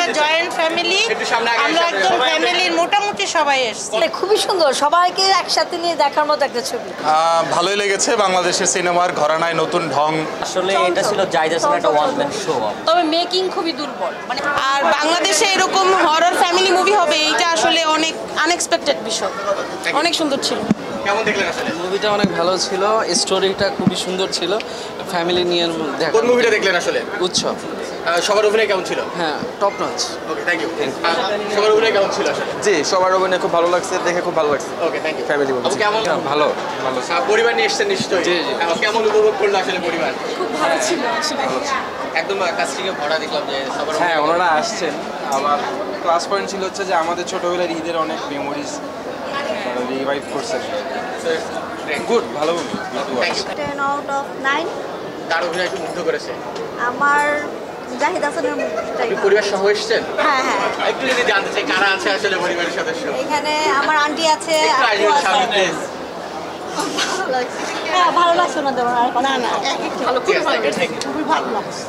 আমরা joint family, আমরা একদম ফ্যামিলির মোটামুটি সবাই এসেছি। খুবই সুন্দর, সবাইকে একসাথে নিয়ে দেখার মতো একটা ছবি। ভালোই লেগেছে, বাংলাদেশের সিনেমার ঘরানায় নতুন ঢং। আসলে এটা ছিল জায়েদ হাসানের একটা ওয়ান ম্যান শো। তবে মেকিং খুবই দুর্বল, মানে আর বাংলাদেশে এরকম হরর ফ্যামিলি মুভি হবে এইটা আসলে অনেক আনএক্সপেক্টেড বিষয়। অনেক সুন্দর ছিল। কেমন দেখলেন আসলে? মুভিটা অনেক ভালো ছিল, স্টোরিটা খুবই সুন্দর ছিল, ফ্যামিলি নিয়ে দেখা। কোন মুভিটা দেখলেন আসলে? উৎসব। সবার অভিনয় কেমন ছিল? হ্যাঁ, top notch. Okay, thank you. সবার অভিনয় কেমন ছিল আসলে? জি, সবার অভিনয় খুব ভালো লাগছে, দেখে খুব ভালো লাগছে। ওকে, থ্যাংক ইউ। ফ্যামিলি মুভি কেমন? ভালো ভালো। পরিবার নিয়ে এসেছেন নিশ্চয়ই? জি, জি। কেমন উপভোগ করলো আসলে পরিবার? খুব ভালো ছিল আসলে। একদম কাস্টিংয়ে ভরা দেখলাম যে সবার। হ্যাঁ, ওনারা আসছেন। আমার ক্লাস পয়েন্ট ছিল হচ্ছে যে আমাদের ছোটবেলার ঈদের অনেক মেমোরিজ রিভাইভ করছেন। গুড, ভালো মুভি। 10 out of 9। তার অভিনয় একটু মুগ্ধ করেছে। আমার জাহিদ হাসানের মুভিটাই। আপনি পরিবার সহ এসেছেন? হ্যাঁ হ্যাঁ, একটু যদি জানতে চাই কারা আছে আসলে পরিবারের সদস্য? এখানে আমার আন্টি আছে, একটু আপু আছে। সামনে প্লিজ। ভালো লাগছে। হ্যাঁ, ভালো লাগছে না তোমার? না না, ভালো, খুব ভালো লেগেছে, খুবই ভালো লাগছে।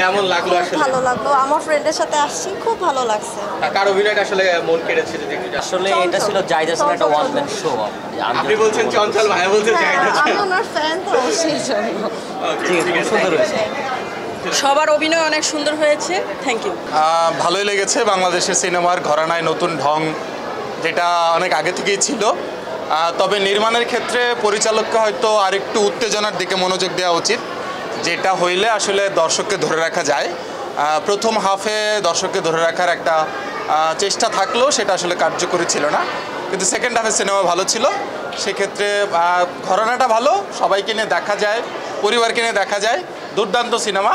কেমন লাগলো আসলে? ভালো লাগলো, আমার ফ্রেন্ডের সাথে আসছি, খুব ভালো লাগছে। কার অভিনয়টা আসলে মন কেড়েছে যদি একটু জানান? আসলে এটা ছিল জায়েদ হাসানের একটা ওয়ান ম্যান শো। আপনি বলছেন চঞ্চল, ভাই বলছেন জাহিদ হাসান। আমি ওনার ফ্যান, তো সেই জন্য। ঠিক আছে, সুন্দর হয়েছে। সবার অভিনয় অনেক সুন্দর হয়েছে, থ্যাংক ইউ। ভালোই লেগেছে, বাংলাদেশের সিনেমার ঘরানায় নতুন ঢং, যেটা অনেক আগে থেকেই ছিল। তবে নির্মাণের ক্ষেত্রে পরিচালককে হয়তো আরেকটু উত্তেজনার দিকে মনোযোগ দেওয়া উচিত, যেটা হইলে আসলে দর্শককে ধরে রাখা যায়। প্রথম হাফে দর্শককে ধরে রাখার একটা চেষ্টা থাকলেও সেটা আসলে কার্যকরী ছিল না, কিন্তু সেকেন্ড হাফে সিনেমা ভালো ছিল। সেক্ষেত্রে ঘরানাটা ভালো, সবাইকে নিয়ে দেখা যায়, পরিবারকে নিয়ে দেখা যায়, দুর্দান্ত সিনেমা।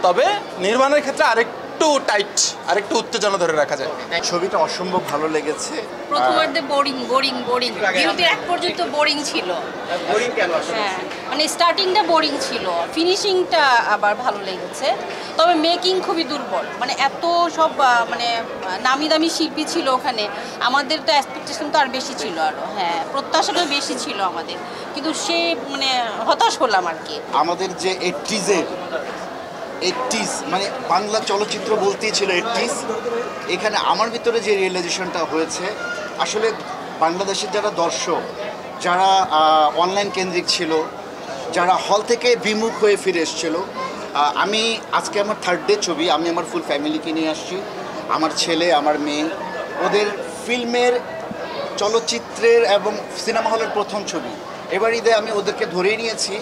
তবে নির্মাণের ক্ষেত্রে আরেকটু টাইট, আরেকটু উত্তেজনা ধরে রাখা যায়। ছবিটা অসম্ভব ভালো লেগেছে। প্রথমার্ধে বোরিং বোরিং বোরিং, বিরতির এক পর্যন্ত বোরিং ছিল। বোরিং কেন আসলে? হ্যাঁ, মানে স্টার্টিংটা বোরিং ছিল, ফিনিশিংটা আবার ভালো লেগেছে। তবে মেকিং খুবই দুর্বল, মানে এত সব মানে নামি দামি শিল্পী ছিল ওখানে, আমাদের তো এক্সপেকটেশন তো আর বেশি ছিল, আরও হ্যাঁ প্রত্যাশাটা বেশি ছিল আমাদের, কিন্তু সে মানে হতাশ হলাম আর কি। আমাদের যে 80s মানে বাংলা চলচ্চিত্র বলতেই ছিল 80s। এখানে আমার ভিতরে যে রিয়েলাইজেশনটা হয়েছে, আসলে বাংলাদেশের যারা দর্শক, যারা অনলাইন কেন্দ্রিক ছিল, যারা হল থেকে বিমুখ হয়ে ফিরে এসেছিল, আমি আজকে আমার 3rd ডে ছবি, আমি আমার ফুল ফ্যামিলিকে নিয়ে আসছি, আমার ছেলে, আমার মেয়ে, ওদের ফিল্মের, চলচ্চিত্রের এবং সিনেমা হলের প্রথম ছবি। এবার ঈদে আমি ওদেরকে ধরেই নিয়েছি,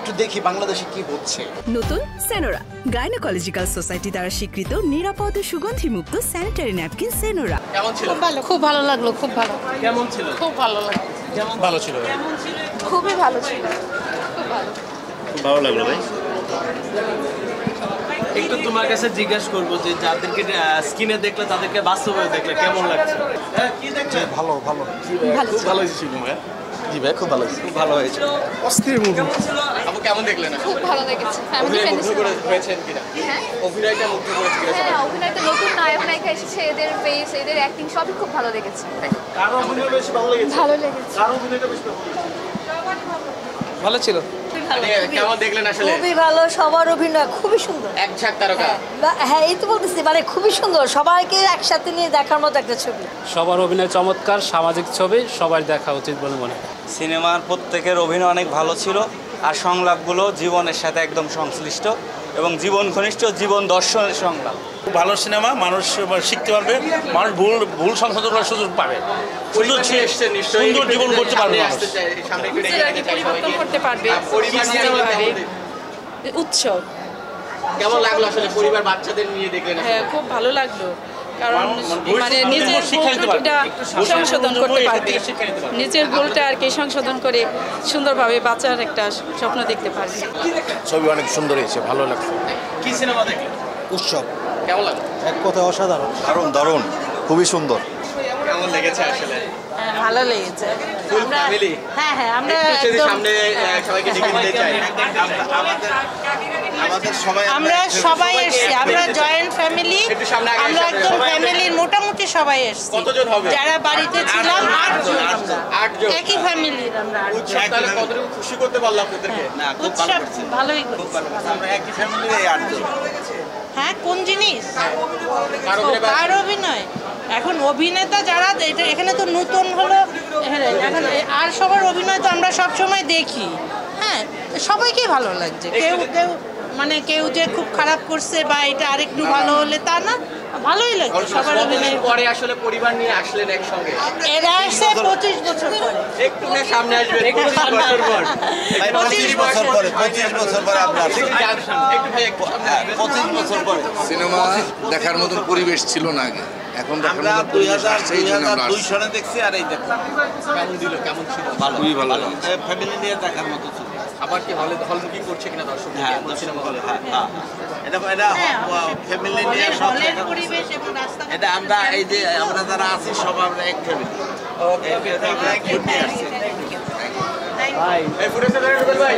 একটু দেখি বাংলাদেশে কি হচ্ছে। নতুন সেনোরা, গাইনোকোলজিক্যাল সোসাইটি দ্বারা স্বীকৃত নিরাপদ ও সুগন্ধিমুক্ত স্যানিটারি ন্যাপকিন সেনোরা। কেমন ছিল? খুব ভালো লাগলো, খুব ভালো। কেমন ছিল? খুব ভালো লাগলো। ভালো ছিল। খুবই ভালো ছিল, খুব ভালো। ভালো লাগলো ভাই। একটু তোমার কাছে জিজ্ঞাসা করবো যে যাদেরকে স্ক্রিনে দেখলে তাদেরকে বাস্তবে দেখলে কেমন লাগছে? কি দেখছেন? ভালো ভালো খুব ভালো হয়েছে ভাই। জি ভাই, খুব ভালো হয়েছে। খুব ভালো হয়েছে। অস্থির মুভি। আপু কেমন দেখলেন? খুব ভালো লেগেছে, ফ্যামিলি অভিনয় ফ্রেন্ডলি। মুগ্ধ হয়েছেন কিনা? অভিনয়টা মুগ্ধ করেছে কিনা? হ্যাঁ, অভিনয়টা নতুন নায়ক নায়িকা এসেছে, এদের ফেস, এদের অ্যাক্টিং সবই খুব ভালো লেগেছে। কার অভিনয় বেশি ভালো লেগেছে? ভালো লেগেছে। কার অভিনয়টা বেশি ভালো লেগেছে? ভালো ছিল। কেমন দেখলেন আসলে? খুবই ভালো, সবার অভিনয় খুবই সুন্দর। এক ঝাঁক তারকা। হ্যাঁ, এই তো বলতেছি, মানে খুবই সুন্দর, সবাইকে একসাথে নিয়ে দেখার মতো একটা ছবি। সবার অভিনয় চমৎকার, সামাজিক ছবি, সবার দেখা উচিত বলে মনে হয়। সিনেমার প্রত্যেকের অভিনয় অনেক ভালো ছিল, আর সংলাপগুলো জীবনের সাথে একদম সংশ্লিষ্ট এবং জীবন ঘনিষ্ঠ, জীবন দর্শনের সংলাপ। খুব ভালো সিনেমা, মানুষ শিখতে পারবে, মানুষ ভুল সংশোধন করার সুযোগ পাবে, সুন্দর জীবন করতে পারবে, পরিবর্তন করতে পারবে। উৎসব কেমন লাগলো আসলে পরিবার বাচ্চাদের নিয়ে দেখলেন? হ্যাঁ, খুব ভালো লাগলো, কারণ মানে নিজের ভুলটা সংশোধন করতে পারবে, নিজের ভুলটা আর কি সংশোধন করে সুন্দরভাবে বাচ্চার একটা স্বপ্ন দেখতে পারবে। ছবি অনেক সুন্দর হয়েছে, ভালো লাগছে। কি সিনেমা দেখলেন? উৎসব। কেমন লাগলো? এক কথায় অসাধারণ। দারুণ, খুবই সুন্দর। কেমন লেগেছে আসলে? হ্যাঁ, ভালো লেগেছে। Full family? হ্যাঁ হ্যাঁ, আমরা যদি একদম সামনে সবাইকে ডেকে নিতে চাই। আমরা সবাই এসেছি, আমরা জয়েন্ট ফ্যামিলি, আমরা একদম ফ্যামিলির মোটামুটি সবাই এসেছি। কতজন হবে? যারা বাড়িতে ছিলাম 8 জন, 8 জন। একই ফ্যামিলির আমরা 8 জন। উৎসব তাহলে কতটুকু খুশি করতে পারলাম আপনাদেরকে? উৎসব ভালোই করেছি। আমরা একই ফ্যামিলির 8 জন। জিনিস কার অভিনয়? এখন অভিনেতা যারা এখানে তো নতুন হলো, এখন আর সবার অভিনয় তো আমরা সব সময় দেখি। হ্যাঁ, সবাইকেই ভালো লাগছে। কেউ যে খুব খারাপ করছে বা এটা আরেকটু ভালো হলে তা না, ভালোই লাগছে সবার অভিনয়। পরে আসলে পরিবার নিয়ে আসলেন একসঙ্গে? এরা আসছে 25 বছর পরে। একটু সামনে আসবেন, 25 বছর পর। 25 বছর পরে, 25 বছর পরে আপনি আসছেন। একটু ভাই একটু সামনে আসবেন। 25 বছর পরে সিনেমা দেখার মতন পরিবেশ ছিল না আগে, এখন আমরা 2002 সালে দেখছি আর এই দেখলাম। কেমন ছিল? খুবই ভালো। ফ্যামিলি নিয়ে দেখার মতো ছিল। আবার কি হল বুকিং করছে কিনা দর্শক? হ্যাঁ, সিনেমা হলে, হ্যাঁ। এটা ফ্যামিলি নিয়ে সব দেখার পরিবেশ এবং রাস্তা, এটা আমরা এই যে আমরা যারা আছি সব আমরা এক ফ্যামিলি। ওকে, আমরা এক ফ্যামিলি আসছি। ভাই এই ফুটেজটা ধরে ভাই